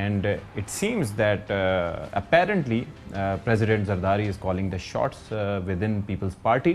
And it seems that apparently President Zardari is calling the shots within People's Party।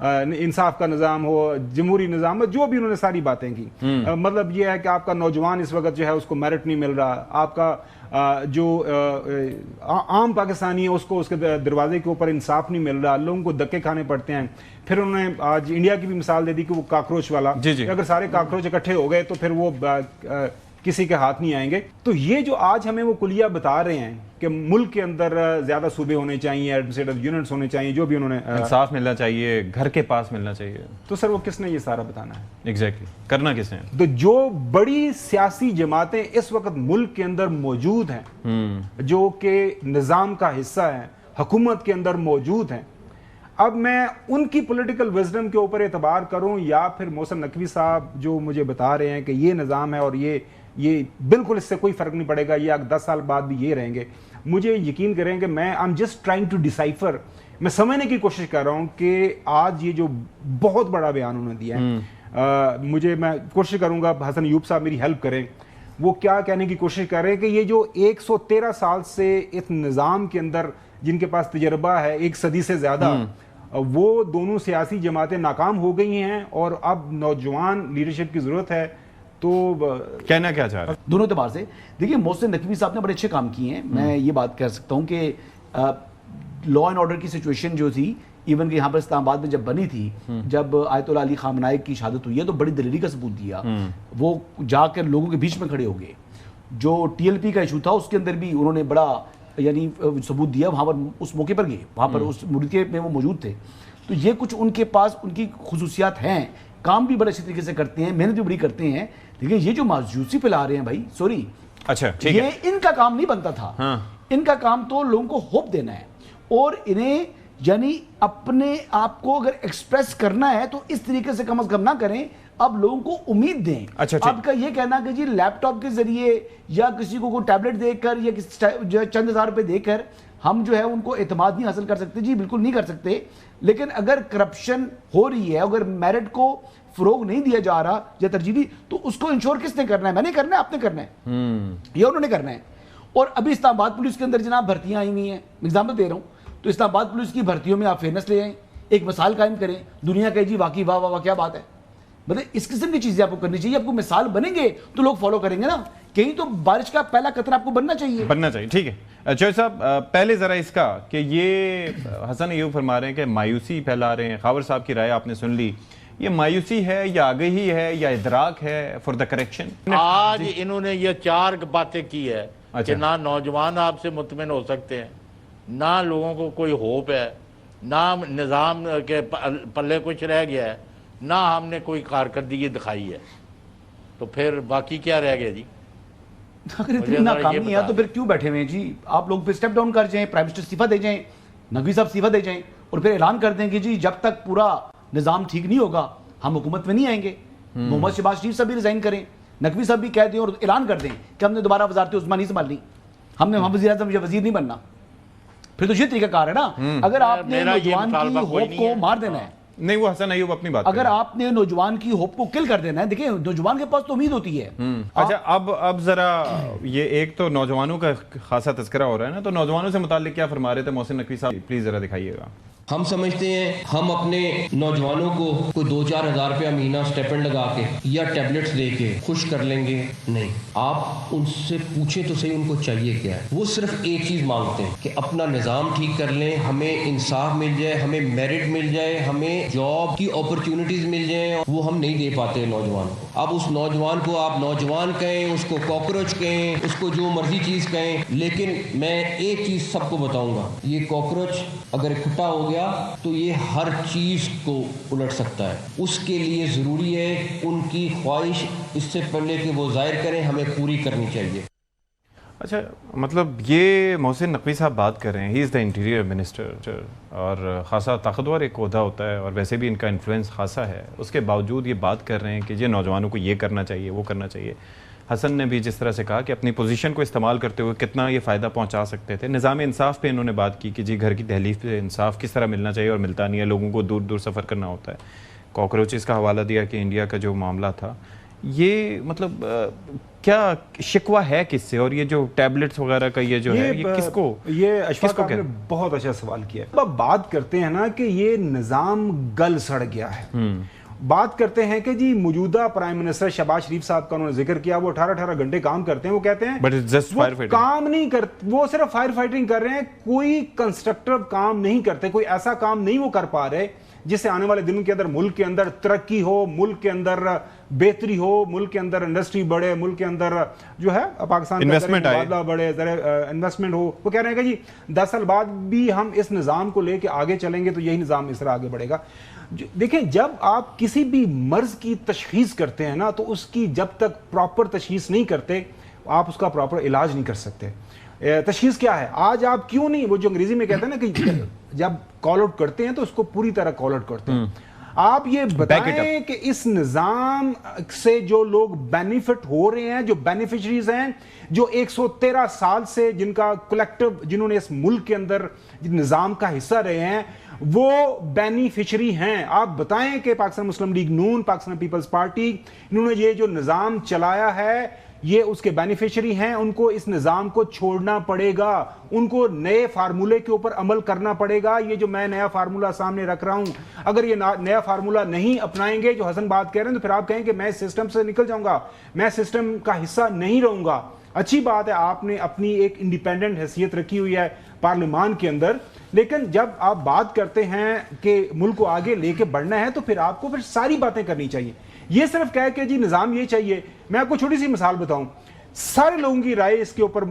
انصاف کا نظام ہو, جمہوری نظام ہو, جو بھی انہوں نے ساری باتیں کی. مطلب یہ ہے کہ آپ کا نوجوان اس وقت جو ہے اس کو میرٹ نہیں مل رہا, آپ کا جو عام پاکستانی ہے اس کو اس کے دروازے کے اوپر انصاف نہیں مل رہا, لوگوں کو دھکے کھانے پڑتے ہیں. پھر انہوں نے آج انڈیا کی بھی مثال دے دی کہ وہ کاکروچ والا, اگر سارے کاکروچ اکٹھے ہو گئے تو پھر وہ کسی کے ہاتھ نہیں آئیں گے. تو یہ جو آج ہمیں وہ کلیہ بتا رہے ہیں کہ ملک کے اندر زیادہ صوبے ہونے چاہیے, ایڈمنسٹریٹو یونٹس ہونے چاہیے, جو بھی انہوں نے انصاف ملنا چاہیے, گھر کے پاس ملنا چاہیے, تو سر وہ کس نے یہ سارا بتانا ہے؟ ایگزیکٹلی کرنا کس نے؟ تو جو بڑی سیاسی جماعتیں اس وقت ملک کے اندر موجود ہیں, جو کہ نظام کا حصہ ہیں, حکومت کے اندر موجود ہیں, اب میں ان کی پولیٹیکل وزڈم کے اوپر اعتبار کروں یا پھر محسن نقوی صاحب جو مجھے بتا رہے ہیں کہ یہ نظام ہے اور یہ بالکل اس سے کوئی فرق نہیں پڑے گا, یہ 10 سال بعد بھی یہ رہیں گے, مجھے یقین کریں کہ میں I'm just trying to decipher, میں سمجھنے کی کوشش کر رہا ہوں کہ آج یہ جو بہت بڑا بیان انہوں نے دیا ہے, میں کوشش کروں گا حسن ایوب صاحب میری ہیلپ کریں, وہ کیا کہنے کی کوشش کر رہے ہیں کہ یہ جو 113 سال سے اس نظام کے اندر جن کے پاس تجربہ ہے 1 صدی سے زیادہ, وہ دونوں سیاسی جماعتیں ناکام ہو گئی ہیں اور اب نوجوان لیڈرشپ کی ضرورت ہے. تو کہنا کیا چاہ رہے ہیں دونوں اعتبار سے؟ دیکھیے محسن نقوی صاحب نے بڑے اچھے کام کیے ہیں. میں یہ بات کہہ سکتا ہوں کہ لا اینڈ آرڈر کی سچویشن جو تھی ایون کہ یہاں پر اسلام آباد میں جب بنی تھی, جب آیت اللہ علی خامنہ کی شہادت ہوئی ہے تو بڑی دلیری کا ثبوت دیا, وہ جا کر لوگوں کے بیچ میں کھڑے ہو گئے. جو TLP کا ایشو تھا اس کے اندر بھی انہوں نے بڑا یعنی ثبوت دیا, وہاں پر اس موقع پر گئے, وہاں پر اس ملک میں وہ موجود تھے. تو یہ کچھ ان کے پاس ان کی خصوصیات ہیں, کام بھی بڑے اچھے طریقے سے کرتے ہیں, محنت بھی بڑی کرتے ہیں. لیکن یہ جو مایوسی پھیلا رہے ہیں بھائی, سوری, اچھا یہ ان کا کام نہیں بنتا تھا. ان کا کام تو لوگوں کو ہوپ دینا ہے, اور انہیں یعنی اپنے آپ کو اگر ایکسپریس کرنا ہے تو اس طریقے سے کم از کم نہ کریں, اب لوگوں کو امید دیں. اب کا یہ کہنا کہ جی لیپ ٹاپ کے ذریعے یا کسی کو کوئی ٹیبلٹ دے کر یا چند ہزار روپے دے کر ہم جو ہے ان کو اعتماد نہیں حاصل کر سکتے, جی بالکل نہیں کر سکتے. لیکن اگر کرپشن ہو رہی ہے, اگر میرٹ کو فروغ نہیں دیا جا رہا یا ترجیحی, تو اس کو انشور کس نے کرنا ہے؟ میں نے کرنا ہے, آپ نے کرنا ہے, یہ انہوں نے کرنا ہے. اور ابھی اسلام آباد پولیس کے اندر جناب بھرتیاں آئی ہوئی ہیں, ایگزامپل دے رہا ہوں, تو اسلام آباد پولیس کی بھرتیوں میں آپ فیئرنیس لے آئیں, ایک مثال قائم کریں, دنیا کہ جی واقعی واہ واہ کیا بات ہے. مطلب اس قسم کی چیزیں آپ کو کرنی چاہیے. آپ کو مثال بنیں گے تو لوگ فالو کریں گے نا, کہیں تو بارش کا پہلا قطرہ آپ کو بننا چاہیے. ٹھیک ہے. چوہے صاحب پہلے ذرا اس کا کہ یہ حسن ایوب فرما رہے ہیں کہ مایوسی پھیلا رہے ہیں, خاور صاحب کی رائے آپ نے سن لی, یہ مایوسی ہے یا آگہی ہے یا ادراک ہے فار دا کریکشن؟ آج انہوں نے یہ 4 باتیں کی ہے کہ نہ نوجوان آپ سے مطمئن ہو سکتے ہیں, نہ لوگوں کو کوئی ہوپ ہے, نہ نظام کے پلے کچھ رہ گیا ہے, نہ ہم نے کوئی کارکردگی دکھائی ہے, تو پھر باقی کیا رہ گیا جی؟ اگر اتنی ناکامی ہے تو پھر کیوں بیٹھے ہوئے ہیں جی؟ آپ لوگ پھر سٹیپ ڈاؤن کر جائیں, پرائم منسٹر استعفیٰ دے جائیں, نقوی صاحب استعفیٰ دے جائیں, اور پھر اعلان کر دیں کہ جی جب تک پورا نظام ٹھیک نہیں ہوگا ہم حکومت میں نہیں آئیں گے. محمد شہباز شریف صاحب بھی ریزائن کریں, نقوی صاحب بھی کہہ دیں اور اعلان کر دیں کہ ہم نے دوبارہ وزارت عظمیٰ نہیں سنبھالنی, ہم نے وزیر اعظم یا وزیر نہیں بننا. پھر تو یہ طریقہ کار ہے نا. اگر آپ نے نوجوان کی ہوپ کو مار دینا ہے, نہیں وہ حسن ایوب اپنی بات, اگر آپ نے نوجوان کی ہوپ کو کل کر دینا ہے, دیکھیں نوجوان کے پاس تو امید ہوتی ہے. اچھا اب ذرا یہ ایک تو نوجوانوں کا خاصا تذکرہ ہو رہا ہے نا, تو نوجوانوں سے متعلق کیا فرما رہے تھے محسن نقوی صاحب, پلیز ذرا دکھائیے گا. ہم سمجھتے ہیں ہم اپنے نوجوانوں کو کوئی 2-4 ہزار روپیہ مہینہ سٹیپنڈ لگا کے یا ٹیبلٹس دے کے خوش کر لیں گے. نہیں, آپ ان سے پوچھیں تو صحیح ان کو چاہیے کیا ہے. وہ صرف ایک چیز مانگتے ہیں کہ اپنا نظام ٹھیک کر لیں, ہمیں انصاف مل جائے, ہمیں میرٹ مل جائے, ہمیں جاب کی اپرچونٹیز مل جائیں. وہ ہم نہیں دے پاتے نوجوان کو. اب اس نوجوان کو آپ نوجوان کہیں, اس کو کاکروچ کہیں, اس کو جو مرضی چیز کہیں, لیکن میں ایک چیز سب کو بتاؤں گا, یہ کاکروچ اگر اکٹھا ہو گیا تو یہ ہر چیز کو الٹ سکتا ہے. اس کے لیے ضروری ہے ان کی خواہش اس سے پہلے کہ وہ ظاہر کریں, ہمیں پوری کرنی چاہیے. اچھا مطلب یہ محسن نقوی صاحب بات کر رہے ہیں, ہی از دا انٹیریئر منسٹر, اور خاصا طاقتور ایک عہدہ ہوتا ہے اور ویسے بھی ان کا انفلوئنس خاصا ہے, اس کے باوجود یہ بات کر رہے ہیں کہ یہ نوجوانوں کو یہ کرنا چاہیے وہ کرنا چاہیے. حسن نے بھی جس طرح سے کہا کہ اپنی پوزیشن کو استعمال کرتے ہوئے کتنا یہ فائدہ پہنچا سکتے تھے. نظام انصاف پہ انہوں نے بات کی کہ جی گھر کی دہلیز پہ انصاف کس طرح ملنا چاہیے اور ملتا نہیں ہے, لوگوں کو دور دور سفر کرنا ہوتا ہے. کاکروچز کا حوالہ دیا کہ انڈیا کا جو معاملہ تھا, یہ مطلب کیا شکوہ ہے کس سے؟ اور یہ جو ٹیبلٹس وغیرہ کا یہ جو ہے یہ کس کو؟ یہ اشفاق آپ نے بہت اچھا سوال کیا ہے. اب بات کرتے ہیں نا کہ یہ نظام گل سڑ گیا ہے. بات کرتے ہیں کہ جی موجودہ پرائم منسٹر شہباز شریف صاحب کا انہوں نے ذکر کیا, وہ 18 گھنٹے کام کرتے ہیں. وہ کہتے ہیں وہ کام نہیں کرتے, وہ صرف فائر فائٹنگ کر رہے ہیں, کوئی کنسٹرکٹیو کام نہیں کرتے, کوئی ایسا کام نہیں وہ کر پا رہے جس سے آنے والے دنوں کے اندر ملک کے اندر ترقی ہو, ملک کے اندر بہتری ہو, ملک کے اندر انڈسٹری بڑھے, ملک کے اندر جو ہے پاکستان انویسٹمنٹ بڑھے, انویسٹمنٹ ہو. وہ کہہ رہے ہیں کہ جی 10 سال بعد بھی ہم اس نظام کو لے کے آگے چلیں گے تو یہی نظام اس طرح آگے بڑھے گا. دیکھیں, جب آپ کسی بھی مرض کی تشخیص کرتے ہیں نا تو اس کی جب تک پراپر تشخیص نہیں کرتے آپ اس کا پراپر علاج نہیں کر سکتے. تشخیص کیا ہے آج آپ کیوں نہیں, وہ جو انگریزی میں کہتے ہیں نا کہ جب کال آؤٹ کرتے ہیں تو اس کو پوری طرح کال آؤٹ کرتے ہیں. آپ یہ بتائیں کہ اس نظام سے جو لوگ بینیفٹ ہو رہے ہیں, جو بینیفیشریز ہیں, جو 113 سال سے جن کا کلیکٹیو, جنہوں نے اس ملک کے اندر نظام کا حصہ رہے ہیں, وہ بینیفیشری ہیں. آپ بتائیں کہ پاکستان مسلم لیگ نون, پاکستان پیپلز پارٹی, انہوں نے یہ جو نظام چلایا ہے یہ اس کے بینیفیشری ہیں. ان کو اس نظام کو چھوڑنا پڑے گا, ان کو نئے فارمولے کے اوپر عمل کرنا پڑے گا. یہ جو میں نیا فارمولہ سامنے رکھ رہا ہوں, اگر یہ نیا فارمولہ نہیں اپنائیں گے, جو حسن بات کہہ رہے ہیں, تو پھر آپ کہیں کہ میں سسٹم سے نکل جاؤں گا, میں سسٹم کا حصہ نہیں رہوں گا. اچھی بات ہے آپ نے اپنی ایک انڈیپینڈنٹ حیثیت رکھی ہوئی ہے پارلیمان کے اندر, لیکن جب آپ بات کرتے ہیں کہ ملک کو آگے لے کے بڑھنا ہے تو پھر آپ کو پھر ساری باتیں کرنی چاہیے. یہ صرف کہہ کہ جی نظام یہ چاہیے. میں آپ کو چھوٹی سی مثال بتاؤں, سارے لوگوں کی رائے اس کے اوپر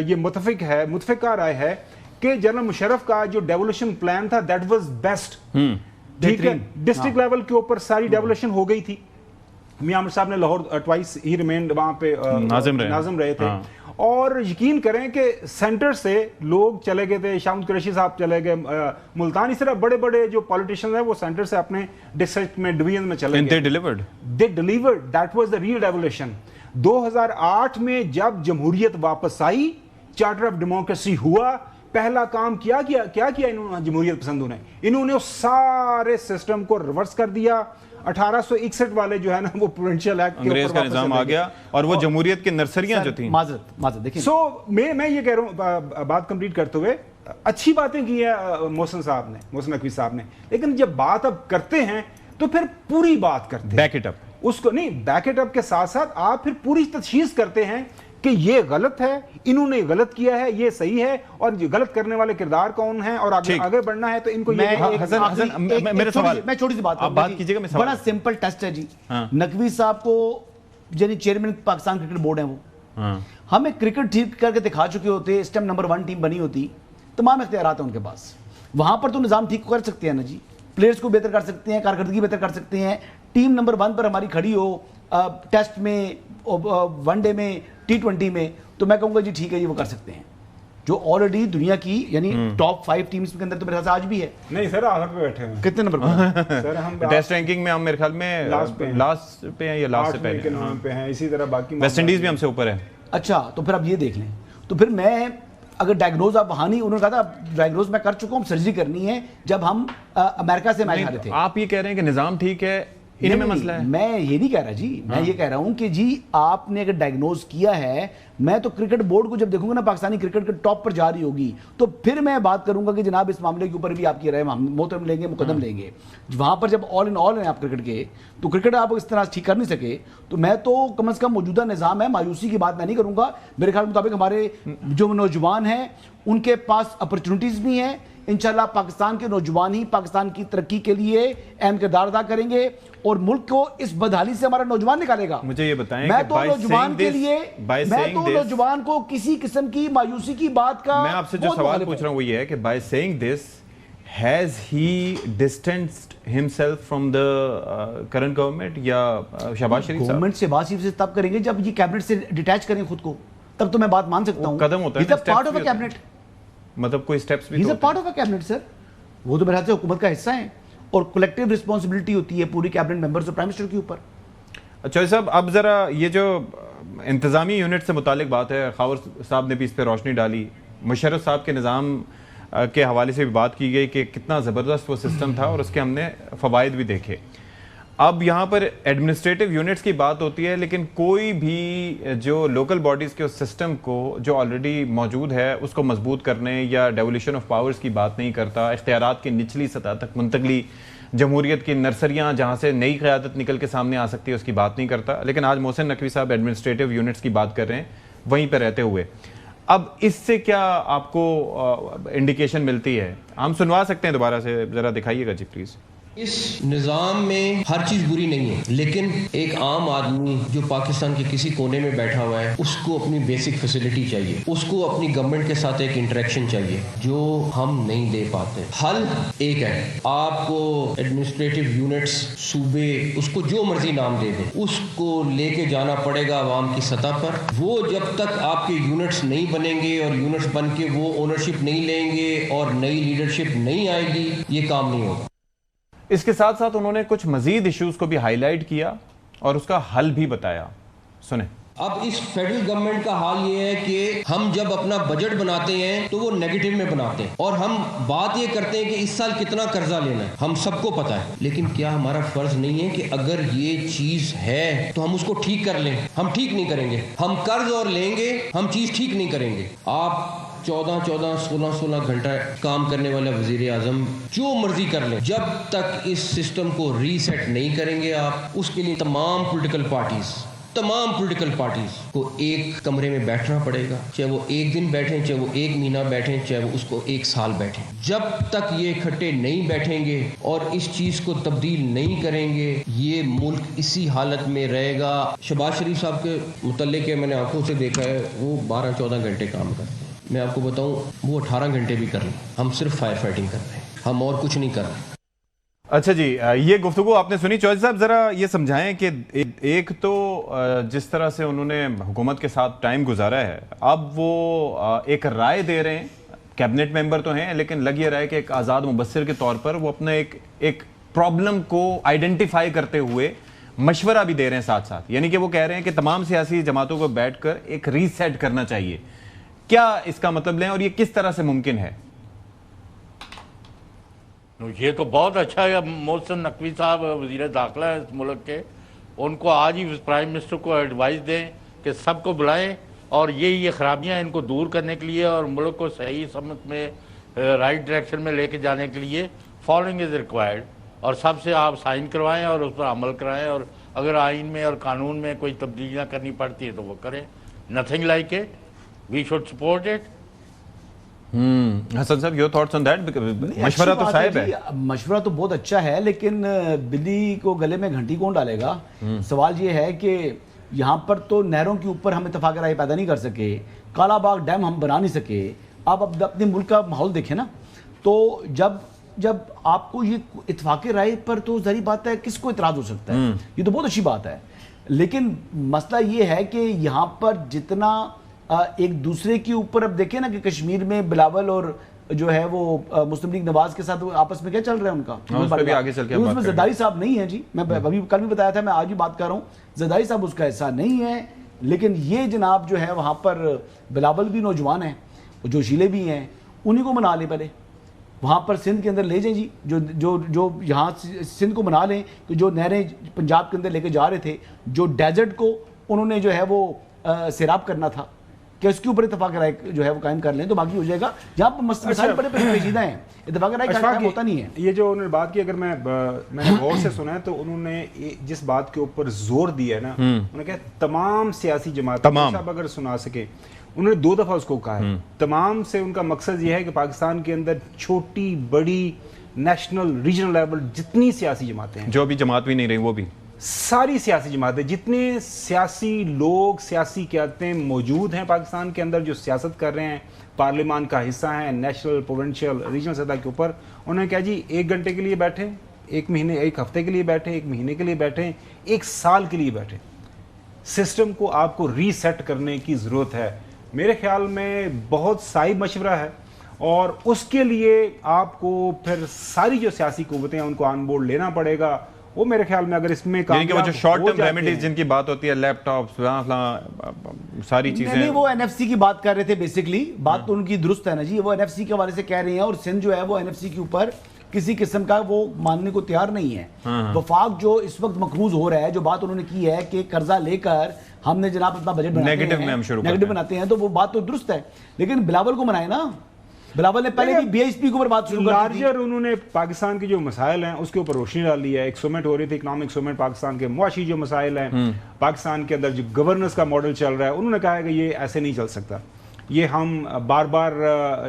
یہ متفقہ رائے ہے کہ جنرل مشرف کا جو ڈیولوشن پلان تھا دیٹ واز بیسٹ. ٹھیک ہے, ڈسٹرکٹ لیول کے اوپر ساری ڈیولوشن ہو گئی تھی. میاں عامر صاحب نے لاہور ٹوائس ہی ریمینڈ وہاں پہ ناظم رہے تھے, اور یقین کریں کہ سینٹر سے لوگ چلے گئے تھے, شاہ قریشی صاحب چلے گئے ملتان, اس طرح بڑے بڑے جو پولیٹیشنز ہیں وہ سینٹر سے اپنے ڈسٹرکٹ میں ڈویژن میں چلے گئے. they delivered, that was the real revolution. 2008 میں جب جمہوریت واپس آئی, چارٹر آف ڈیموکریسی ہوا, پہلا کام کیا انہوں نے, جمہوریت پسندوں نے, انہوں نے سارے سسٹم کو ریورس کر دیا. 1861 والے جو ہے نا وہ پروونشل ایکٹ انگریز کا نظام آ گیا, اور وہ جمہوریت کی نرسریاں جو تھیں. معذرت دیکھیں, سو میں یہ کہہ رہا ہوں, بات کمپلیٹ کرتے ہوئے, اچھی باتیں کی ہے محسن نقوی صاحب نے, لیکن جب بات اب کرتے ہیں تو پھر پوری بات کرتے ہیں, بیک اٹ اپ, اس کو نہیں, بیک اٹ اپ کے ساتھ ساتھ آپ پھر پوری تشخیص کرتے ہیں کہ یہ غلط ہے, انہوں نے غلط کیا ہے, یہ صحیح ہے, اور غلط کرنے والے کردار کون ہیں, اور آگے بڑھنا ہے تو ان کو. میرے سوال, میں چھوٹی سی بات کیجیے گا, بڑا سمپل ٹیسٹ ہے جی. نقوی صاحب کو یعنی چیئرمین پاکستان کرکٹ بورڈ ہیں, وہ ہمیں کرکٹ ٹھیک کر کے دکھا چکے ہوتے, اس ٹائم نمبر 1 ٹیم بنی ہوتی, تمام اختیارات ہیں ان کے پاس, وہاں پر تو نظام ٹھیک کر سکتے ہیں نا جی, پلیئرز کو بہتر کر سکتے ہیں, کارکردگی بہتر کر سکتے ہیں, ٹیم نمبر 1 پر ہماری کھڑی ہو ٹیسٹ میں, 1 ڈے میں, T20 میں, تو میں کہوں گا جی ٹھیک ہے, یہ وہ کر سکتے ہیں, جو آلریڈی دنیا کی یعنی ٹاپ 5 ٹیمز کے اندر تو میرے خیال سے آج بھی ہے. نہیں سر, آخر پہ بیٹھے ہیں. کتنے نمبر پر سر ہم ٹیسٹ رینکنگ میں ہم میرے خیال میں لاسٹ پہ ہیں یا لاسٹ سے پہلے ہیں, اسی طرح باقی ویسٹ انڈیز بھی ہم سے اوپر ہے. اچھا, تو پھر آپ یہ دیکھ لیں, تو پھر میں اگر ڈائگنوز آپ وہاں نہیں, انہوں نے کہا تھا ڈائگنوز میں کر چکا ہوں, سرجری کرنی ہے, جب ہم امریکہ سے میچ ہارے تھے. آپ یہ کہہ رہے ہیں کہ نظام ٹھیک ہے, انہیں میں مسئلہ ہے. میں یہ نہیں کہہ رہا جی, میں یہ کہہ رہا ہوں کہ جی آپ نے اگر ڈائگنوز کیا ہے, میں تو کرکٹ بورڈ کو جب دیکھوں گا نا پاکستانی کرکٹ کے ٹاپ پر جا رہی ہوگی, تو پھر میں بات کروں گا کہ جناب اس معاملے کے اوپر بھی آپ کی رائے محترم لیں گے, مقدم لیں گے. وہاں پر جب آل ان آل ہیں آپ کرکٹ کے, تو کرکٹ آپ اس طرح ٹھیک کر نہیں سکے, تو میں تو کم از کم موجودہ نظام ہے, مایوسی کی بات میں نہیں کروں گا. میرے خیال مطابق ہمارے جو نوجوان ہیں ان کے پاس اپرچونٹیز بھی ہیں, انشاءاللہ پاکستان کے نوجوان ہی پاکستان کی ترقی کے لیے اہم کردار ادا کریں گے, اور ملک کو اس بدحالی سے ہمارا نوجوان نکالے گا. مجھے یہ بتائیں, میں تو نوجوان کے لیے, میں تو نوجوان کو کسی قسم کی مایوسی کی بات کا, میں آپ سے جو سوال پوچھ رہا ہوں وہ یہ ہے کہ by seeing this has he distanced himself from the current government یا شہباز شریف صاحب؟ گورنمنٹ سے شہباز شریف سے تب کریں گے جب یہ کیبنٹ سے ڈیٹیچ کریں خود کو, تب تو میں بات مان سکتا ہوں. قدم ہوتا ہے, he's a part of a cabinet, مطلب کوئی سٹیپس بھی, he's a part of a cabinet sir, وہ تو میرے خیال سے حکومت کا حصہ ہیں, اور کولیکٹیو رسپانسبلٹی ہوتی ہے پوری کیبنٹ ممبرز اور پرائم منسٹر کے اوپر. اچھا صاحب, اب ذرا یہ جو انتظامی یونٹ سے متعلق بات ہے, خاور صاحب نے بھی اس پہ روشنی ڈالی, مشرف صاحب کے نظام کے حوالے سے بھی بات کی گئی کہ کتنا زبردست وہ سسٹم تھا, اور اس کے ہم نے فوائد بھی دیکھے. اب یہاں پر ایڈمنسٹریٹو یونٹس کی بات ہوتی ہے، لیکن کوئی بھی جو لوکل باڈیز کے اس سسٹم کو جو آلریڈی موجود ہے اس کو مضبوط کرنے یا ڈیولیشن آف پاورز کی بات نہیں کرتا، اختیارات کی نچلی سطح تک منتقلی، جمہوریت کی نرسریاں جہاں سے نئی قیادت نکل کے سامنے آ سکتی ہے اس کی بات نہیں کرتا. لیکن آج محسن نقوی صاحب ایڈمنسٹریٹو یونٹس کی بات کر رہے ہیں وہیں پہ رہتے ہوئے. اب اس سے کیا آپ کو انڈیکیشن ملتی ہے؟ ہم سنوا سکتے ہیں دوبارہ سے، ذرا دکھائیے گا جی پلیز. اس نظام میں ہر چیز بری نہیں ہے، لیکن ایک عام آدمی جو پاکستان کے کسی کونے میں بیٹھا ہوا ہے اس کو اپنی بیسک فیسلٹی چاہیے، اس کو اپنی گورنمنٹ کے ساتھ ایک انٹریکشن چاہیے جو ہم نہیں دے پاتے. حل ایک ہے، آپ کو ایڈمنسٹریٹو یونٹس، صوبے، اس کو جو مرضی نام دے دیں، اس کو لے کے جانا پڑے گا عوام کی سطح پر. وہ جب تک آپ کے یونٹس نہیں بنیں گے اور یونٹس بن کے وہ اونرشپ نہیں لیں گے اور نئی لیڈرشپ نہیں آئے گی، یہ کام نہیں ہوگا. اس کے ساتھ ساتھ انہوں نے کچھ مزید ایشوز کو بھی ہائی لائٹ کیا اور اس کا حل بھی بتایا. سنیں. اب اس فیڈرل گورنمنٹ کا حال یہ ہے کہ ہم جب اپنا بجٹ بناتے ہیں تو وہ نیگیٹو میں بناتے ہیں اور ہم بات یہ کرتے ہیں کہ اس سال کتنا قرضہ لینا ہے، ہم سب کو پتا ہے. لیکن کیا ہمارا فرض نہیں ہے کہ اگر یہ چیز ہے تو ہم اس کو ٹھیک کر لیں؟ ہم ٹھیک نہیں کریں گے، ہم قرض اور لیں گے، ہم چیز ٹھیک نہیں کریں گے. آپ 14 گھنٹہ کام کرنے والا وزیر اعظم جو مرضی کر لیں، جب تک اس سسٹم کو ری سیٹ نہیں کریں گے آپ، اس کے لیے تمام پولیٹیکل پارٹیز کو ایک کمرے میں بیٹھنا پڑے گا، چاہے وہ ایک دن بیٹھیں، چاہے وہ ایک مہینہ بیٹھیں، چاہے وہ اس کو ایک سال بیٹھیں. جب تک یہ اکٹھے نہیں بیٹھیں گے اور اس چیز کو تبدیل نہیں کریں گے، یہ ملک اسی حالت میں رہے گا. شہباز شریف صاحب کے متعلق میں نے آنکھوں سے دیکھا ہے، وہ 12-14 گھنٹے کام کرتے ہیں. میں آپ کو بتاؤں وہ 18 گھنٹے بھی کر لیں. ہم صرف فائر فائٹنگ کر رہے ہیں، ہم اور کچھ نہیں کر رہے. اچھا جی، یہ گفتگو آپ نے سنی. چودھری صاحب ذرا یہ سمجھائیں کہ ایک تو جس طرح سے انہوں نے حکومت کے ساتھ ٹائم گزارا ہے، اب وہ ایک رائے دے رہے ہیں، کیبنٹ ممبر تو ہیں لیکن لگ یہ رہا ہے کہ ایک آزاد مبصر کے طور پر وہ اپنا ایک پرابلم کو آئیڈینٹیفائی کرتے ہوئے مشورہ بھی دے رہے ہیں ساتھ ساتھ. یعنی کہ وہ کہہ رہے ہیں کہ تمام سیاسی جماعتوں کو بیٹھ کر ایک ری سیٹ کرنا چاہیے. کیا اس کا مطلب لیں اور یہ کس طرح سے ممکن ہے؟ یہ تو بہت اچھا ہے. محسن نقوی صاحب وزیر داخلہ ہے اس ملک کے، ان کو آج ہی پرائم منسٹر کو ایڈوائز دیں کہ سب کو بلائیں اور یہ خرابیاں ان کو دور کرنے کے لیے اور ملک کو صحیح سمت میں رائٹ ڈائریکشن میں لے کے جانے کے لیے فالوئنگ از ریکوائرڈ. اور سب سے آپ سائن کروائیں اور اس پر عمل کرائیں، اور اگر آئین میں اور قانون میں کوئی تبدیلیاں کرنی پڑتی ہیں تو وہ کریں. Nothing like it, we should support it. Hasan sahab, your thoughts on that? مشورہ تو صاحب ہے، مشورہ تو بہت اچھا ہے، لیکن بلی کو گلے میں گھنٹی کون ڈالے گا؟ سوال یہ ہے کہ یہاں پر تو نہروں کے اوپر ہم اتفاق رائے پیدا نہیں کر سکے، کالا باغ ڈیم ہم بنا نہیں سکے. آپ اب اپنے ملک کا ماحول دیکھیں نا، تو جب آپ کو یہ اتفاق رائے پر، تو ظاہری بات ہے کس کو اعتراض ہو سکتا ہے؟ یہ تو بہت اچھی بات ہے. لیکن مسئلہ یہ ہے کہ یہاں پر جتنا ایک دوسرے کے اوپر، اب دیکھیں نا کہ کشمیر میں بلاول اور جو ہے وہ مسلم لیگ نواز کے ساتھ آپس میں کیا چل رہا ہے ان کا، اس میں زرداری صاحب نہیں ہے جی. میں ابھی کل بھی بتایا تھا، میں آج بھی بات کر رہا ہوں، زرداری صاحب اس کا حصہ نہیں ہے. لیکن یہ جناب جو ہے وہاں پر بلاول بھی نوجوان ہیں، جو شیلے بھی ہیں، انہی کو منا لیں پہلے، وہاں پر سندھ کے اندر لے جائیں جی. جو یہاں سندھ کو منا لیں کہ جو نہریں پنجاب کے اندر لے کے جا رہے تھے، جو ڈیزرٹ کو انہوں نے جو ہے وہ سیراب کرنا تھا، کہ اس کے اوپر اتفاق رائے جو ہے وہ قائم کر لیں تو باقی ہو جائے گا. جہاں پر مسائل بڑے پیچیدہ ہیں، اتفاق رائے قائم ہوتا نہیں ہے. یہ جو انہوں نے بات کی، اگر میں نے غور سے سنا ہے تو انہوں نے جس بات کے اوپر زور دیا ہے نا، انہوں نے کہا تمام سیاسی جماعت، آپ اگر سنا سکیں، انہوں نے 2 دفعہ اس کو کہا ہے. تمام سے ان کا مقصد یہ ہے کہ پاکستان کے اندر چھوٹی بڑی نیشنل ریجنل لیول جتنی سیاسی جماعتیں ہیں، جو ابھی جماعت بھی نہیں رہی، وہ بھی ساری سیاسی جماعتیں، جتنے سیاسی لوگ، سیاسی قیادتیں موجود ہیں پاکستان کے اندر جو سیاست کر رہے ہیں، پارلیمان کا حصہ ہیں، نیشنل، پروونشل، ریجنل سطح کے اوپر، انہوں نے کہا جی 1 گھنٹے کے لیے بیٹھیں، 1 مہینے، 1 ہفتے کے لیے بیٹھیں، 1 مہینے کے لیے بیٹھیں، 1 سال کے لیے بیٹھیں. سسٹم کو آپ کو ری سیٹ کرنے کی ضرورت ہے. میرے خیال میں بہت صحیح مشورہ ہے، اور اس کے لیے آپ کو پھر ساری جو سیاسی قوتیں ہیں ان کو آن بورڈ لینا پڑے گا. وہ میرے خیال میں اگر اس میں یعنی کہ وہ جو شارٹ ٹرم ریمیڈیز جن کی بات ہوتی ہے، لیپ ٹاپ، ساری چیزیں، نہیں وہ این ایف سی کی بات کر رہے تھے. بیسکلی بات تو ان کی درست ہے نا جی، وہ این ایف سی کے حوالے سے کہہ رہے ہیں، اور سندھ جو ہے وہ این ایف سی کے اوپر کسی قسم کا وہ ماننے کو تیار نہیں ہے. وفاق جو اس وقت مقروض ہو رہا ہے, جو بات انہوں نے کی ہے کہ قرضہ لے کر ہم نے جناب اپنا بجٹ نیگیٹو بناتے ہیں, تو وہ بات تو درست ہے, لیکن بلاول کو منائے نا. بلاول نے پہلے بھی بی ایس پی کے اوپر بات شروع کر دی تھی. انہوں نے پاکستان کے جو مسائل ہیں اس کے اوپر روشنی ڈال دی ہے. ایک سمٹ ہو رہی تھی, اکنامک سمٹ, پاکستان کے معاشی جو مسائل ہیں, پاکستان کے اندر جو گورننس کا ماڈل چل رہا ہے, انہوں نے کہا ہے کہ یہ ایسے نہیں چل سکتا, یہ ہم بار بار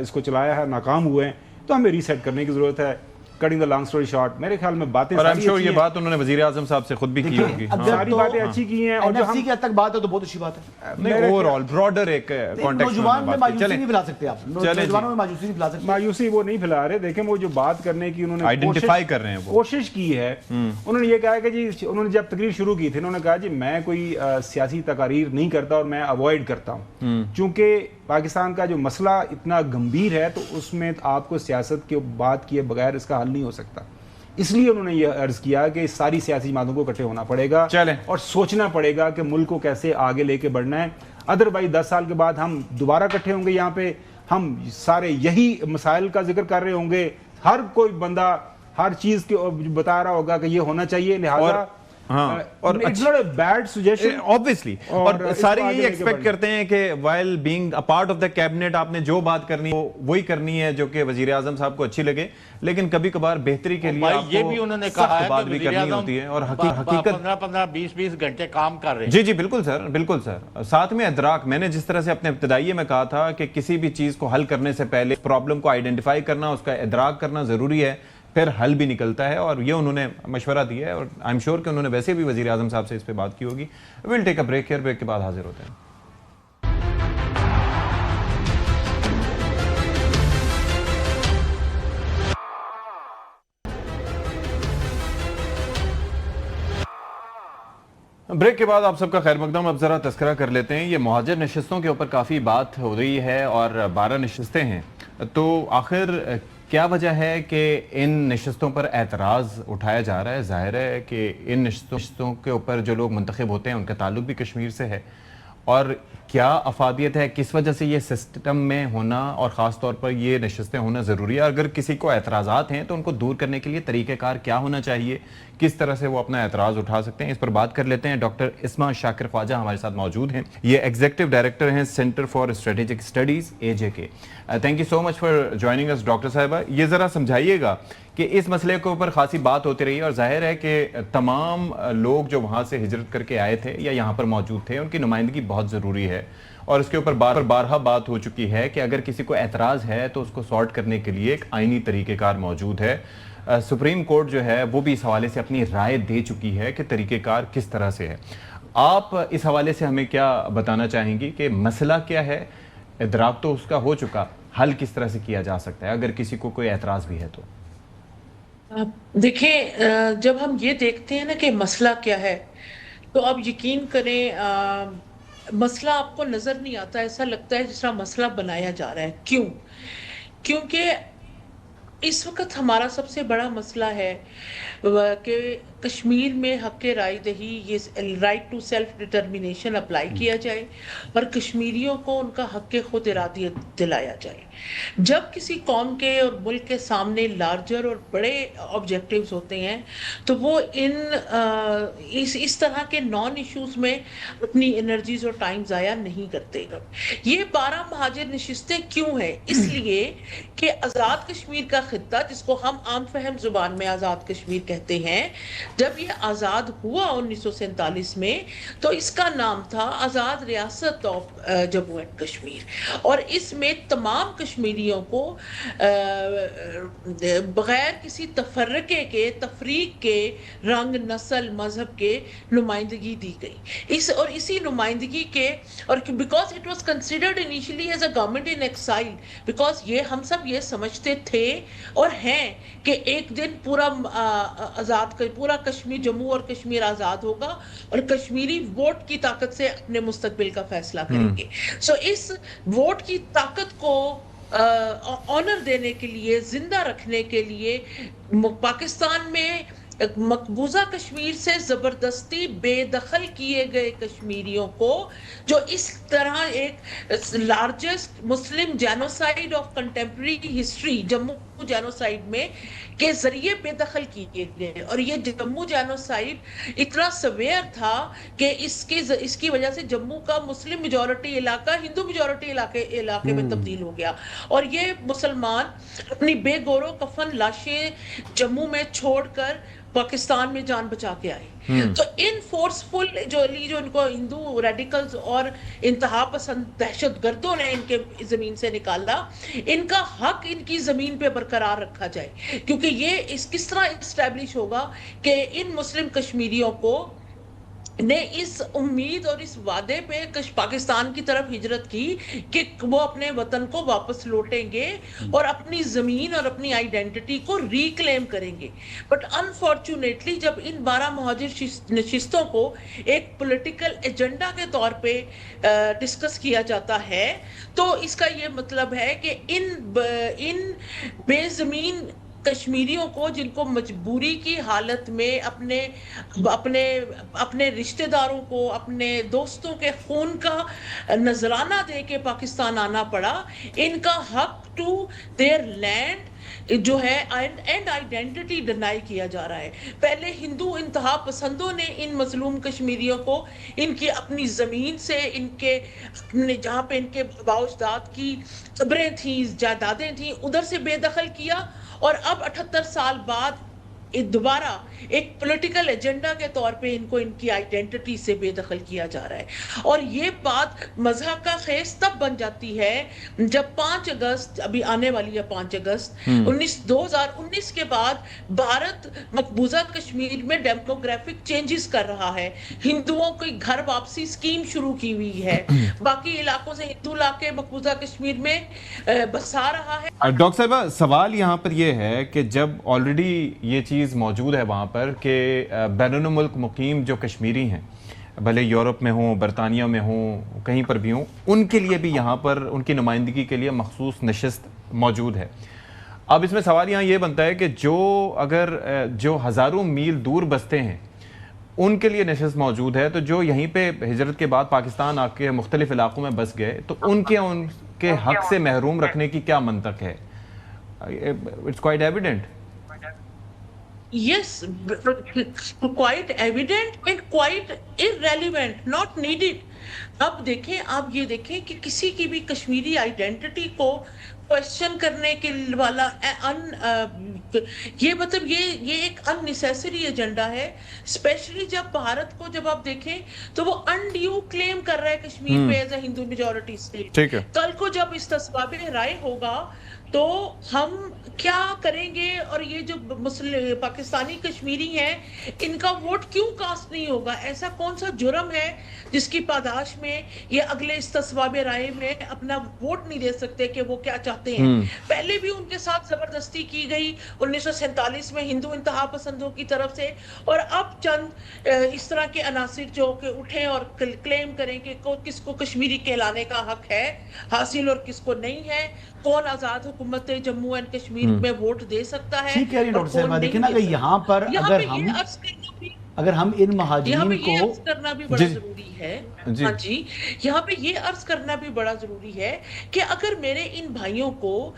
اس کو چلایا ہے, ناکام ہوئے ہیں, تو ہمیں ریسیٹ کرنے کی ضرورت ہے. Cutting the long story short, میرے خیال میں باتیں اور یہ بات انہوں نے وزیر اعظم صاحب سے خود بھی کی ہوگی. ساری باتیں اچھی کی ہیں, اور جو NFC کی حد تک بات ہے تو بہت اچھی بات ہے. نہیں, اوور آل براڈر ایک کانٹیکسٹ نوجوان میں مایوسی نہیں پھیلا سکتے آپ, نوجوانوں میں مایوسی نہیں پھیلا سکتے. مایوسی وہ نہیں پھیلا رہے. دیکھیں وہ جو بات کرنے کی انہوں نے آئیڈینٹیفائی کر رہے ہیں, کوشش کی ہے. انہوں نے یہ کہا کہ جی, انہوں نے جب تقریر شروع کی تھی انہوں نے کہا جی میں کوئی سیاسی تقاریر نہیں کرتا اور میں اوائڈ کرتا ہوں, چونکہ پاکستان کا جو مسئلہ اتنا گمبھیر ہے تو اس میں آپ کو سیاست کی بات کیے بغیر اس کا حل نہیں ہو سکتا. اس لیے انہوں نے یہ عرض کیا کہ ساری سیاسی جماعتوں کو اکٹھے ہونا پڑے گا اور سوچنا پڑے گا کہ ملک کو کیسے آگے لے کے بڑھنا ہے. ادروائز 10 سال کے بعد ہم دوبارہ اکٹھے ہوں گے یہاں پہ, ہم سارے یہی مسائل کا ذکر کر رہے ہوں گے, ہر کوئی بندہ ہر چیز کے بتا رہا ہوگا کہ یہ ہونا چاہیے, لہٰذا اور بیڈ سجیشن obviously, اور سارے یہی ایکسپیکٹ کرتے ہیں کہ while being a part of the cabinet آپ نے جو بات کرنی ہے وہی کرنی ہے جو کہ وزیر اعظم صاحب کو اچھی لگے, لیکن کبھی کبھار بہتری کے لیے آپ یہ بھی انہوں نے کہا ہے بات بھی کرنی ہوتی ہے, اور حقیقت 15-20 گھنٹے کام کر رہے ہیں. جی بالکل سر, بالکل سر. ساتھ میں ادراک, میں نے جس طرح سے اپنے ابتدائیے میں کہا تھا کہ کسی بھی چیز کو حل کرنے سے پہلے پرابلم کو آئیڈینٹیفائی کرنا, اس کا ادراک کرنا ضروری ہے, پھر حل بھی نکلتا ہے, اور یہ انہوں نے مشورہ دیا ہے, اور آئی ایم شیور کہ انہوں نے ویسے بھی وزیر اعظم صاحب سے اس پہ بات کی ہوگی. We'll take a break here, break کے بعد حاضر ہوتے ہیں. بریک کے بعد آپ سب کا خیر مقدم. اب ذرا تذکرہ کر لیتے ہیں. یہ مہاجر نشستوں کے اوپر کافی بات ہو رہی ہے, اور 12 نشستیں ہیں, تو آخر کیا وجہ ہے کہ ان نشستوں پر اعتراض اٹھایا جا رہا ہے؟ ظاہر ہے کہ ان نشستوں کے اوپر جو لوگ منتخب ہوتے ہیں ان کا تعلق بھی کشمیر سے ہے, اور کیا افادیت ہے, کس وجہ سے یہ سسٹم میں ہونا اور خاص طور پر یہ نشستیں ہونا ضروری ہے؟ اگر کسی کو اعتراضات ہیں تو ان کو دور کرنے کے لیے طریقہ کار کیا ہونا چاہیے, کس طرح سے وہ اپنا اعتراض اٹھا سکتے ہیں, اس پر بات کر لیتے ہیں. ڈاکٹر اسما شاکر خواجہ ہمارے ساتھ موجود ہیں, یہ ایگزیکٹو ڈائریکٹر ہیں centre for strategic studies AJK. Thank you so much for joining اس ڈاکٹر صاحبہ. یہ ذرا سمجھائیے گا کہ اس مسئلے کے اوپر خاصی بات ہوتی رہی ہے, اور ظاہر ہے کہ تمام لوگ جو وہاں سے ہجرت کر کے آئے تھے یا یہاں پر موجود تھے ان کی نمائندگی بہت ضروری ہے, اور اس کے اوپر بارہا بات ہو چکی ہے کہ اگر کسی کو اعتراض ہے تو اس کو سارٹ کرنے کے لیے ایک آئینی طریقہ کار موجود ہے. سپریم کورٹ جو ہے وہ بھی اس حوالے سے اپنی رائے دے چکی ہے کہ طریقہ کار کس طرح سے ہے. آپ اس حوالے سے ہمیں کیا بتانا چاہیں گی کہ مسئلہ کیا ہے؟ ادراک تو اس کا ہو چکا, حل کس طرح سے کیا جا سکتا ہے اگر کسی کو کوئی اعتراض بھی ہے تو؟ دیکھیں, جب ہم یہ دیکھتے ہیں نا کہ مسئلہ کیا ہے, تو آپ یقین کریں مسئلہ آپ کو نظر نہیں آتا, ایسا لگتا ہے جس طرح مسئلہ بنایا جا رہا ہے. کیوں؟ کیونکہ اس وقت ہمارا سب سے بڑا مسئلہ ہے کہ کشمیر میں حق رائے دہی, یہ right to self determination apply کیا جائے, اور کشمیریوں کو ان کا حق خود ارادیت دلایا جائے. جب کسی قوم کے اور ملک کے سامنے لارجر اور بڑے آبجیکٹیوز ہوتے ہیں تو وہ اس طرح کے نان ایشوز میں اپنی انرجیز اور ٹائم ضائع نہیں کرتے. یہ 12 مہاجر نشستیں کیوں ہیں؟ اس لیے کہ آزاد کشمیر کا خطہ, جس کو ہم عام فہم زبان میں آزاد کشمیر کہتے ہیں, جب یہ آزاد ہوا 1947 میں تو اس کا نام تھا آزاد ریاست آف جموں اینڈ کشمیر, اور اس میں تمام کشمیریوں کو بغیر کسی تفرقے کے, تفریق کے, رنگ, نسل, مذہب کے نمائندگی دی گئی. اور اسی نمائندگی کے, اور because it was considered initially as a government in exile, because یہ ہم سب یہ سمجھتے تھے اور ہیں کہ ایک دن پورا کشمیر, جموں اور کشمیر آزاد ہوگا اور کشمیری ووٹ کی طاقت سے اپنے مستقبل کا فیصلہ کریں گے. سو اس ووٹ کی طاقت کو آنر دینے کے لیے, زندہ رکھنے کے لیے, پاکستان میں مقبوضہ کشمیر سے زبردستی بے دخل کیے گئے کشمیریوں کو, جو اس طرح ایک largest Muslim genocide of contemporary history Jammu genocide میں کے ذریعے بے دخل کیے گئے، اور یہ جموں جینوسائیڈ اتنا سویئر تھا کہ اس کی وجہ سے جموں کا مسلم میجورٹی علاقہ ہندو میجورٹی علاقے میں تبدیل ہو گیا، اور یہ مسلمان اپنی بے گور و کفن لاشیں جموں میں چھوڑ کر پاکستان میں جان بچا کے آئے۔ تو ان فورسفل جو ان کو ہندو ریڈیکلز اور انتہا پسند دہشت گردوں نے ان کے زمین سے نکالا، ان کا حق ان کی زمین پہ برقرار رکھا جائے، کیونکہ یہ کس طرح اسٹیبلش ہوگا کہ ان مسلم کشمیریوں کو نے اس امید اور اس وعدے پہ پاکستان کی طرف ہجرت کی کہ وہ اپنے وطن کو واپس لوٹیں گے اور اپنی زمین اور اپنی آئیڈینٹی کو ریکلیم کریں گے۔ بٹ انفارچونیٹلی جب ان 12 مہاجر نشستوں کو ایک پولیٹیکل ایجنڈا کے طور پہ ڈسکس کیا جاتا ہے، تو اس کا یہ مطلب ہے کہ ان بے زمین کشمیریوں کو، جن کو مجبوری کی حالت میں اپنے رشتہ داروں کو، اپنے دوستوں کے خون کا نذرانہ دے کے پاکستان آنا پڑا، ان کا حق ٹو دیئر لینڈ جو ہے اینڈ آئیڈینٹی ڈینائی کیا جا رہا ہے۔ پہلے ہندو انتہا پسندوں نے ان مظلوم کشمیریوں کو ان کی اپنی زمین سے، ان کے جہاں پہ ان کے آباء و اجداد کی قبریں تھیں، جائیدادیں تھیں، ادھر سے بے دخل کیا، اور اب 78 سال بعد دوبارہ ایک پولیٹیکل ایجنڈا کے طور پہ ان کو ان کی آئیڈینٹی سے بے دخل کیا جا رہا ہے۔ اور یہ بات مذہب کا خیز تب بن جاتی ہے جب 5 اگست ابھی آنے والی ہے 5 اگست 2019 کے بعد بھارت مقبوضہ کشمیر میں ڈیموگرافک چینجز کر رہا ہے، ہندوؤں کی گھر واپسی اسکیم شروع کی ہوئی ہے، باقی علاقوں سے ہندو علاقے مقبوضہ کشمیر میں بسا رہا ہے۔ ڈاکٹر صاحبہ، سوال یہاں پر یہ ہے کہ جب آلریڈی یہ چیز موجود ہے وہاں پر کہ بیرون ملک مقیم جو کشمیری ہیں، بھلے یورپ میں ہوں، برطانیہ میں ہوں، کہیں پر بھی ہوں، ان کے لیے بھی یہاں پر ان کی نمائندگی کے لیے مخصوص نشست موجود ہے۔ اب اس میں سوال یہاں یہ بنتا ہے کہ جو ہزاروں میل دور بستے ہیں ان کے لیے نشست موجود ہے، تو جو یہیں پہ ہجرت کے بعد پاکستان آ کے مختلف علاقوں میں بس گئے، تو ان کے حق سے محروم رکھنے کی کیا منطق ہے؟ It's quite evident. Yes, quite evident and quite irrelevant, not needed. اب دیکھیں، آپ یہ دیکھیں کہ کسی کی بھی کشمیری آئیڈینٹی کو کوشچن کرنے کے والا یہ مطلب یہ ایک ان نیسیسری ایجنڈا ہے، اسپیشلی جب بھارت کو جب آپ دیکھیں تو وہ انڈیو کلیم کر رہا ہے کشمیر پہ as a Hindu majority state. کل کو جب اس تصویب رائے ہوگا تو ہم کیا کریں گے؟ اور یہ جو پاکستانی کشمیری ہیں ان کا ووٹ کیوں کاسٹ نہیں ہوگا؟ ایسا کون سا جرم ہے جس کی پاداش میں یہ اگلے اس تصویب رائے میں اپنا ووٹ نہیں دے سکتے کہ وہ کیا چاہتے ہیں؟ پہلے بھی ان کے ساتھ زبردستی کی گئی 1947 میں ہندو انتہا پسندوں کی طرف سے، اور اب چند اس طرح کے عناصر جو کہ اٹھیں اور کلیم کریں کہ کس کو کشمیری کہلانے کا حق ہے حاصل اور کس کو نہیں ہے، کون آزاد حکومت جموں اینڈ کشمیر میں ووٹ دے سکتا ہے۔ ٹھیک کہہ رہی ہیں ڈاکٹر صاحبہ، دیکھیں نا کہ یہاں پر اگر ہم ان مہاجرین کو عرض کرنا بھی بڑا ضروری ہے، ہاں جی، یہاں پہ یہ عرض کرنا بھی بڑا ضروری ہے کہ اگر میرے ان بھائیوں کو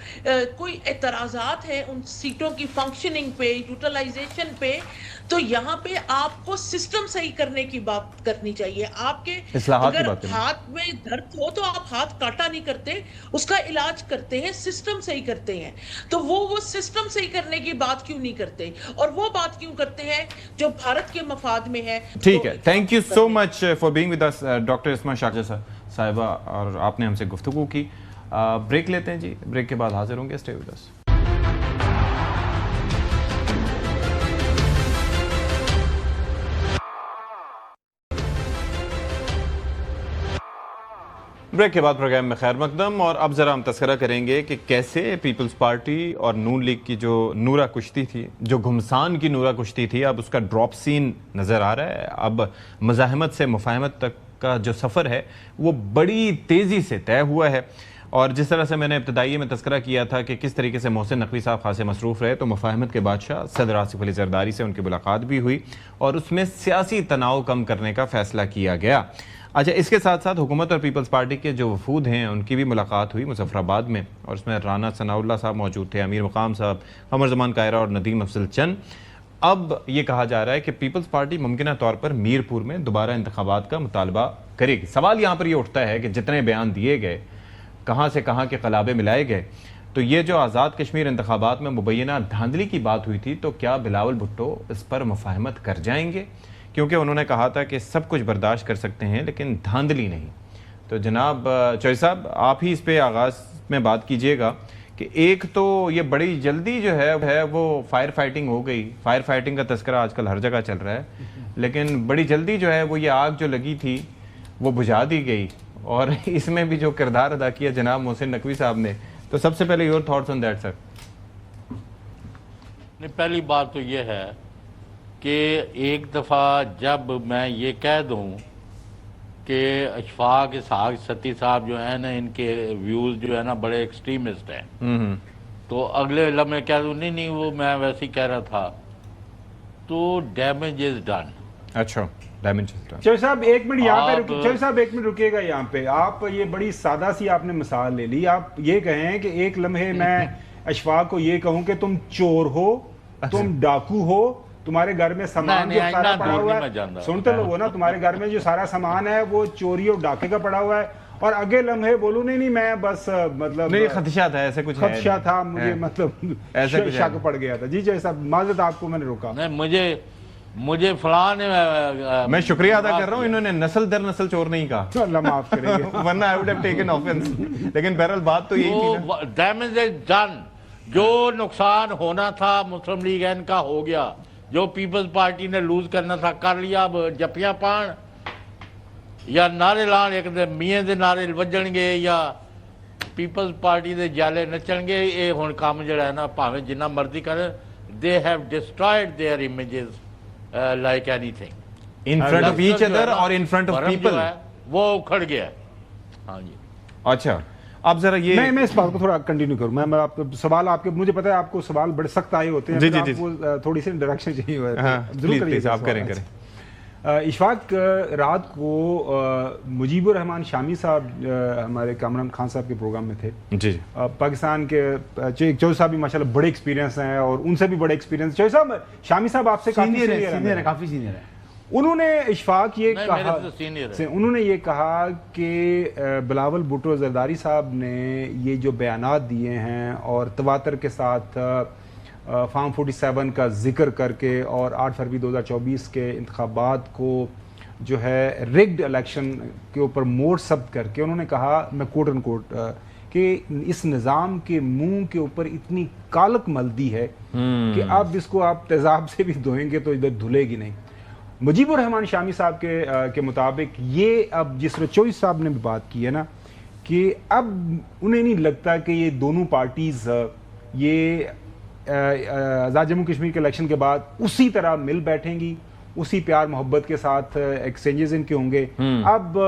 کوئی اعتراضات ہیں ان سیٹوں کی فنکشننگ پہ، یوٹیلائزیشن پہ، تو یہاں پہ آپ کو سسٹم صحیح کرنے کی بات کرنی چاہیے۔ آپ کے اگر ہاتھ میں درد ہو تو آپ ہاتھ کاٹا نہیں کرتے، اس کا علاج کرتے ہیں، سسٹم صحیح کرتے ہیں، تو وہ سسٹم صحیح کرنے کی بات کیوں نہیں کرتے؟ اور وہ بات کیوں کرتے ہیں جو بھارت کے مفاد میں ہے؟ ٹھیک ہے، thank you so much for being with us doctor Asma Shakir sahiba, اور آپ نے ہم سے گفتگو کی۔ بریک لیتے ہیں جی، بریک کے بعد حاضر ہوں گے، اسٹے ود اس۔ بریک کے بعد پروگرام میں خیر مقدم، اور اب ذرا ہم تذکرہ کریں گے کہ کیسے پیپلز پارٹی اور نون لیگ کی جو نورہ کشتی تھی، جو گھمسان کی نورہ کشتی تھی، اب اس کا ڈراپ سین نظر آ رہا ہے۔ اب مزاحمت سے مفاہمت تک کا جو سفر ہے وہ بڑی تیزی سے طے ہوا ہے، اور جس طرح سے میں نے ابتدائی میں تذکرہ کیا تھا کہ کس طریقے سے محسن نقوی صاحب خاصے مصروف رہے، تو مفاہمت کے بادشاہ صدر آصف علی زرداری سے ان کی ملاقات بھی ہوئی اور اس میں سیاسی تناؤ کم کرنے کا فیصلہ کیا گیا۔ اچھا، اس کے ساتھ ساتھ حکومت اور پیپلز پارٹی کے جو وفود ہیں ان کی بھی ملاقات ہوئی مظفر آباد میں، اور اس میں رانا ثناء اللہ صاحب موجود تھے، امیر مقام صاحب، قمر زمان قاہرہ اور ندیم افضل چند۔ اب یہ کہا جا رہا ہے کہ پیپلز پارٹی ممکنہ طور پر میر پور میں دوبارہ انتخابات کا مطالبہ کرے گی۔ سوال یہاں پر یہ اٹھتا ہے کہ جتنے بیان دیے گئے، کہاں سے کہاں کے قلابے ملائے گئے، تو یہ جو آزاد کشمیر انتخابات میں مبینہ دھاندلی کی بات ہوئی تھی، تو کیا بلاول بھٹو اس پر مفاہمت کر جائیں گے؟ کیونکہ انہوں نے کہا تھا کہ سب کچھ برداشت کر سکتے ہیں لیکن دھاندلی نہیں۔ تو جناب چوہی صاحب، آپ ہی اس پہ آغاز میں بات کیجئے گا کہ ایک تو یہ بڑی جلدی جو ہے وہ فائر فائٹنگ ہو گئی، فائر فائٹنگ کا تذکرہ آج کل ہر جگہ چل رہا ہے، لیکن بڑی جلدی جو ہے وہ یہ آگ جو لگی تھی وہ بجھا دی گئی، اور اس میں بھی جو کردار ادا کیا جناب محسن نقوی صاحب نے، تو سب سے پہلے your thoughts on that sir. پہلی بات تو یہ ہے کہ ایک دفعہ جب میں یہ کہہ دوں کہ اشفاق اسحاق ستی صاحب جو ہیں نا، ان کے ویوز جو ہے نا بڑے ایکسٹریمسٹ ہیں، تو اگلے لمحے کہہ دوں نہیں وہ میں ویسے ہی کہہ رہا تھا، تو ڈیمیج از ڈن۔ اچھا، ڈیمیج از ڈن۔ چوہی صاحب ایک منٹ یہاں پہ رکیے، چوہی صاحب ایک منٹ رکیے گا یہاں پہ۔ آپ یہ بڑی سادہ سی آپ نے مثال لے لی، آپ یہ کہیں کہ ایک لمحے میں اشفاق کو یہ کہوں کہ تم چور ہو، تم ڈاکو ہو، تمہارے گھر میں سامان جو سارا پڑا ہوا ہے، سنتے لوگ ہو نا، تمہارے گھر میں جو سارا سامان ہے وہ چوری اور ڈاکے کا پڑا ہوا ہے، اور اگلے لمحے بولو نہیں میں بس مطلب نہیں، خدشہ تھا، ایسے کچھ خدشہ تھا مجھے، مطلب شک پڑ گیا تھا۔ جی چوہی صاحب معذرت، آپ کو میں نے روکا۔ مجھے فلاں نے، میں شکریہ ادا کر رہا ہوں، انہوں نے نسل در نسل چور نہیں کہا، اللہ معاف کرے گا، ورنہ I would have taken offense، لیکن بہرحال بات تو یہی تھی نا۔ Damage is done. جو نقصان ہونا تھا مسلم لیگ این کا ہو گیا، جو پیپلز پارٹی نے لوز کرنا تھا کر لیا۔ اب جپیاں پان یا نعرے لان، ایک دے میاں دے نعرے وجن گے یا پیپلز پارٹی دے جالے نچن گے، یہ ہن کام جڑا ہے نا بھاویں جنہ مرضی کرے، they have destroyed their images like anything in front of each other اور in front of people، وہ اکھڑ گیا ہے۔ ہاں جی، اچھا اب ذرا یہ میں اس بات کو تھوڑا کنٹینیو کروں، میں آپ کو سوال، آپ کے مجھے پتا ہے آپ کو سوال بڑے سخت آئے ہوتے ہیں، جی جی آپ کو تھوڑی سی ڈائریکشن چاہیے ہوئے، ضرور کریے، آپ کریں۔ اشفاق، رات کو مجیب الرحمان شامی صاحب ہمارے کامران خان صاحب کے پروگرام میں تھے، جی پاکستان کے چوہی صاحب بھی ماشاءاللہ بڑے ایکسپیرینس ہیں، اور ان سے بھی بڑے ایکسپیرینس۔ چوہی صاحب، شامی صاحب آپ سے کافی سینئر ہے، کافی سینئر ہے۔ انہوں نے اشفاق یہ کہا کہ بلاول بھٹو زرداری صاحب نے یہ جو بیانات دیے ہیں اور تواتر کے ساتھ فارم 47 کا ذکر کر کے اور 8 فروری 2024 کے انتخابات کو جو ہے ریگڈ الیکشن کے اوپر موڑ ثبت کر کے، انہوں نے کہا، میں کوٹ ان کوٹ، کہ اس نظام کے منہ کے اوپر اتنی کالک مل دی ہے کہ اب اس کو آپ تیزاب سے بھی دھوئیں گے تو ادھر دھلے گی نہیں۔ مجیب الرحمان شامی صاحب کے مطابق یہ اب جس طرح چوہی صاحب نے بھی بات کی ہے نا، کہ اب انہیں نہیں لگتا کہ یہ دونوں پارٹیز یہ آزاد جموں کشمیر کے الیکشن کے بعد اسی طرح مل بیٹھیں گی، اسی پیار محبت کے ساتھ ایکسچینجز ان کے ہوں گے۔ اب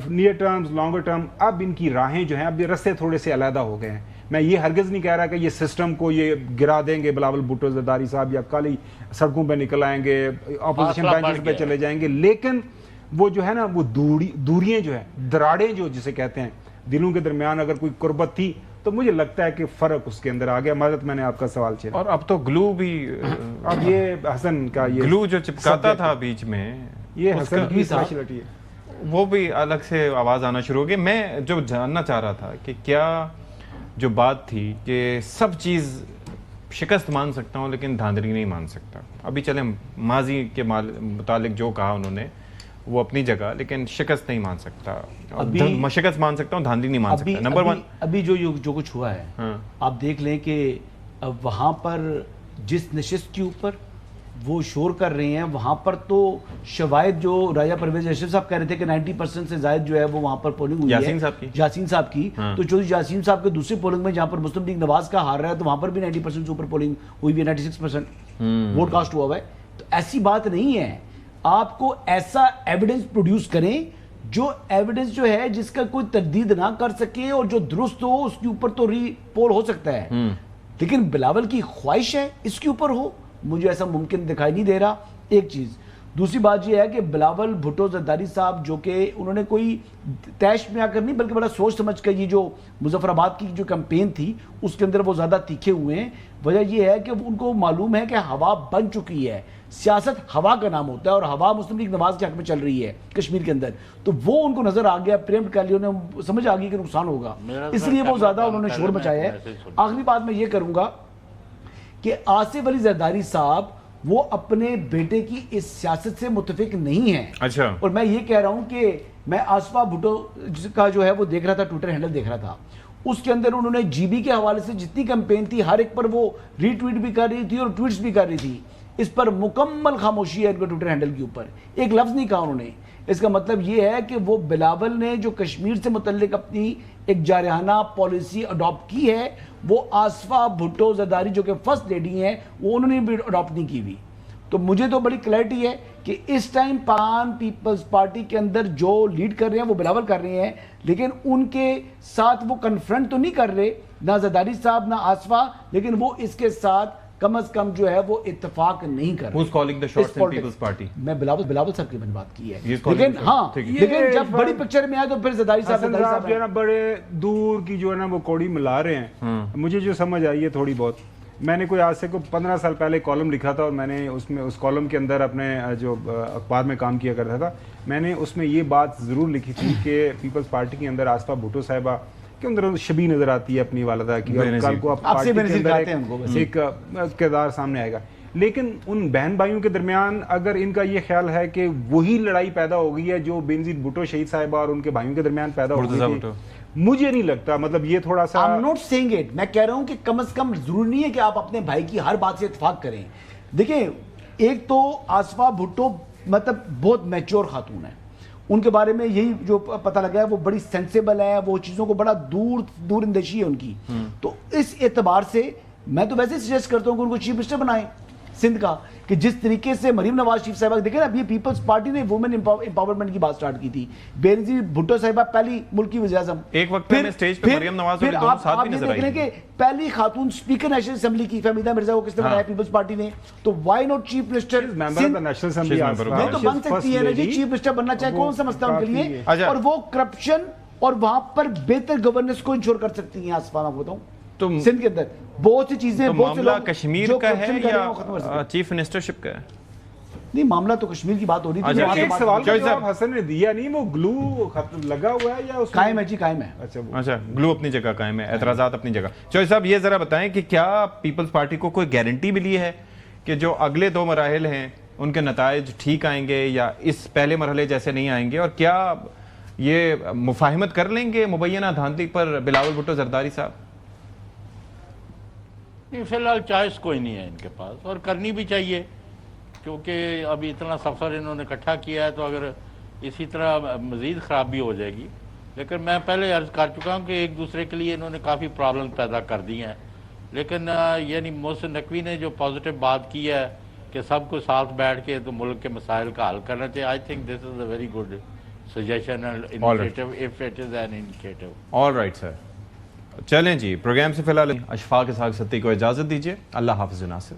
نیئر ٹرمز، لانگر ٹرم، اب ان کی راہیں جو ہیں، اب یہ رستے تھوڑے سے علیحدہ ہو گئے ہیں۔ میں یہ ہرگز نہیں کہہ رہا کہ یہ سسٹم کو یہ گرا دیں گے بلاول بھٹو زرداری صاحب، یا کل ہی سڑکوں پہ نکل آئیں گے، اپوزیشن بینچز پہ چلے جائیں گے، لیکن وہ جو ہے نا وہ دوریاں جو ہیں، دراڑیں جو جسے کہتے ہیں دلوں کے درمیان، اگر کوئی قربت تھی تو مجھے لگتا ہے کہ فرق اس کے اندر آ گیا۔ معذرت، میں نے آپ کا سوال چھیڑا۔ اور اب تو گلو بھی، اب یہ حسن کا یہ گلو جو چپکاتا تھا بیچ میں، یہ حسن کی اسپیشلٹی ہے، وہ بھی الگ سے آواز آنا شروع ہو گئی۔ میں جو جاننا چاہ رہا تھا کہ کیا جو بات تھی کہ سب چیز شکست مان سکتا ہوں لیکن دھاندلی نہیں مان سکتا، ابھی چلیں ماضی کے متعلق جو کہا انہوں نے وہ اپنی جگہ، لیکن شکست نہیں مان سکتا، شکست مان سکتا ہوں، دھاندلی نہیں مان سکتا۔ نمبر 1 ابھی جو کچھ ہوا ہے، آپ دیکھ لیں کہ وہاں پر جس نشست کے اوپر وہ شور کر رہے ہیں، وہاں پر تو شواہد جو راجہ پرویز اشرف صاحب کہہ رہے تھے کہ 90% سے زائد جو ہے وہ وہاں پر پولنگ ہوئی ہے یاسین صاحب کی، تو چودھری یاسین صاحب کے دوسری پولنگ میں جہاں پر مسلم لیگ نواز کا ہار رہا ہے، تو وہاں پر بھی 90% سے اوپر پولنگ ہوئی بھی ہے، 96% ووٹ کاسٹ ہوا ہے۔ تو ایسی بات نہیں ہے، آپ کو ایسا ایویڈنس پروڈیوس کریں جو ایویڈنس جو ہے جس کا کوئی تردید نہ کر سکے، اور جو درست ہو اس کے اوپر تو ری پول ہو سکتا ہے، لیکن بلاول کی خواہش ہے اس کے اوپر ہو، مجھے ایسا ممکن دکھائی نہیں دے رہا۔ ایک چیز دوسری بات یہ ہے کہ بلاول بھٹو زرداری صاحب جو کہ انہوں نے کوئی تیش میں آ کر نہیں بلکہ بڑا سوچ سمجھ کر یہ جو مظفر آباد کی جو کیمپین تھی اس کے اندر وہ زیادہ تیکھے ہوئے ہیں. وجہ یہ ہے کہ ان کو معلوم ہے کہ ہوا بن چکی ہے, سیاست ہوا کا نام ہوتا ہے اور ہوا مسلم لیگ نواز کے حق میں چل رہی ہے کشمیر کے اندر, تو وہ ان کو نظر آ گیا, پریمپٹ کر لیا, انہیں سمجھ آ گئی کہ نقصان ہوگا, اس لیے وہ زیادہ انہوں نے شور مچایا ہے. آخری بات میں یہ کروں گا کہ آصف علی زرداری صاحب وہ اپنے بیٹے کی اس سیاست سے متفق نہیں ہیں. اچھا. اور میں یہ کہہ رہا ہوں کہ میں آصفہ بھٹو کا جو ہے وہ دیکھ رہا تھا, ٹویٹر ہینڈل دیکھ رہا تھا, اس کے اندر انہوں نے جی بی کے حوالے سے جتنی کیمپین تھی ہر ایک پر وہ ری ٹویٹ بھی کر رہی تھی اور ٹویٹس بھی کر رہی تھی. اس پر مکمل خاموشی ہے ان کے ٹویٹر ہینڈل کے اوپر, ایک لفظ نہیں کہا انہوں نے. اس کا مطلب یہ ہے کہ وہ بلاول نے جو کشمیر سے متعلق اپنی ایک جارحانہ پالیسی اڈاپٹ کی ہے وہ آصفہ بھٹو زرداری جو کہ فرسٹ لیڈی ہیں وہ انہوں نے بھی اڈاپٹ نہیں کی ہوئی. تو مجھے تو بڑی کلیئرٹی ہے کہ اس ٹائم پان پیپلز پارٹی کے اندر جو لیڈ کر رہے ہیں وہ بلاول کر رہے ہیں, لیکن ان کے ساتھ وہ کنفرنٹ تو نہیں کر رہے, نہ زرداری صاحب نہ آصفہ, لیکن وہ اس کے ساتھ کم از کم جو ہے وہ اتفاق نہیں کر رہے. Who's calling the shots in People's Party? میں بلاول صاحب کی میں نے بات کی ہے, لیکن ہاں لیکن جب بڑی پکچر میں آئے تو پھر زرداری صاحب جو ہے نا بڑے دور کی جو ہے نا وہ کوڑی ملا رہے ہیں. مجھے جو سمجھ آئی ہے تھوڑی بہت, میں نے کوئی آج سے 15 سال پہلے کالم لکھا تھا اور میں نے اس کالم کے اندر اپنے جو اخبار میں کام کیا کرتا تھا, میں نے اس میں یہ بات ضرور لکھی تھی کہ پیپلز پارٹی کے اندر آصفہ بھٹو صاحبہ کے اندر شبیہ نظر آتی ہے اپنی والدہ کی, اور کل کو پارٹی کے اندر ایک کردار سامنے آئے گا. لیکن ان بہن بھائیوں کے درمیان اگر ان کا یہ خیال ہے کہ وہی لڑائی پیدا ہو گئی ہے جو بینظیر بھٹو شہید صاحبہ اور ان کے بھائیوں کے درمیان پیدا ہو گئی تھی, مجھے نہیں لگتا. مطلب یہ تھوڑا سا I'm not saying it, میں کہہ رہا ہوں کہ کم از کم ضروری نہیں ہے کہ آپ اپنے بھائی کی ہر بات سے اتفاق کریں. دیکھیں ایک تو آصفہ بھٹو مطلب بہت میچور خاتون ہے, ان کے بارے میں یہی جو پتہ لگا ہے وہ بڑی سینسیبل ہے, وہ چیزوں کو بڑا دور اندیشی ہے ان کی. تو اس اعتبار سے میں تو ویسے سجیسٹ کرتا ہوں کہ ان کو چیف منسٹر بنائیں سندھ کا, کہ جس طریقے سے مریم نواز شریف صاحبہ دیکھیں نا, ابھی پیپلز پارٹی نے وومن امپاورمنٹ کی بات سٹارٹ کی تھی, بینظیر بھٹو صاحبہ پہلی ملکی وزیر اعظم, ایک وقت میں اسٹیج پہ مریم نواز اور دونوں ساتھ بھی نظر آئی ہیں, کہ پہلی خاتون اسپیکر نیشنل اسمبلی کی فہمیدہ مرزا کو کس نے بنایا پیپلز پارٹی نے, تو why not chief minister National Assembly تو بن سکتی ہے نا جی, چیف منسٹر بننا چاہے کون سا مسئلہ ان کے لیے, اور وہ کرپشن اور وہاں پر بہتر گورننس کو انشور کر سکتی ہیں. آصفہ میں بتاؤں سندھ کے اندر بہت سی چیزیں, بہت سے لوگ کشمیر کا ہے یا چیف منسٹرشپ کا ہے, نہیں معاملہ تو کشمیر کی بات ہو رہی تھی. ایک سوال کا جواب حسن نے دیا نہیں, وہ گلو لگا ہوا ہے یا اس قائم ہے؟ جی قائم ہے. اچھا گلو اپنی جگہ قائم ہے, اعتراضات اپنی جگہ. چوہدری صاحب یہ ذرا بتائیں کہ کیا پیپلز پارٹی کو کوئی گارنٹی ملی ہے کہ جو اگلے 2 مراحل ہیں ان کے نتائج ٹھیک آئیں گے یا اس پہلے مرحلے جیسے نہیں آئیں گے, اور کیا یہ مفاہمت کر لیں گے مبینہ دھاندلی پر بلاول بھٹو زرداری صاحب؟ فی الحال چوائس کوئی نہیں ہے ان کے پاس, اور کرنی بھی چاہیے, کیونکہ ابھی اتنا سفر انہوں نے اکٹھا کیا ہے, تو اگر اسی طرح مزید خرابی ہو جائے گی. لیکن میں پہلے عرض کر چکا ہوں کہ ایک دوسرے کے لیے انہوں نے کافی پرابلم پیدا کر دی ہیں, لیکن یعنی محسن نقوی نے جو پازیٹیو بات کی ہے کہ سب کو ساتھ بیٹھ کے تو ملک کے مسائل کا حل کرنا چاہیے, I think this is a very good suggestion and initiative if it is an initiative. All right sir, چلیں جی پروگرام سے فی الحال اشفاق اسحاق ستی کو اجازت دیجیے. اللہ حافظ ناصر.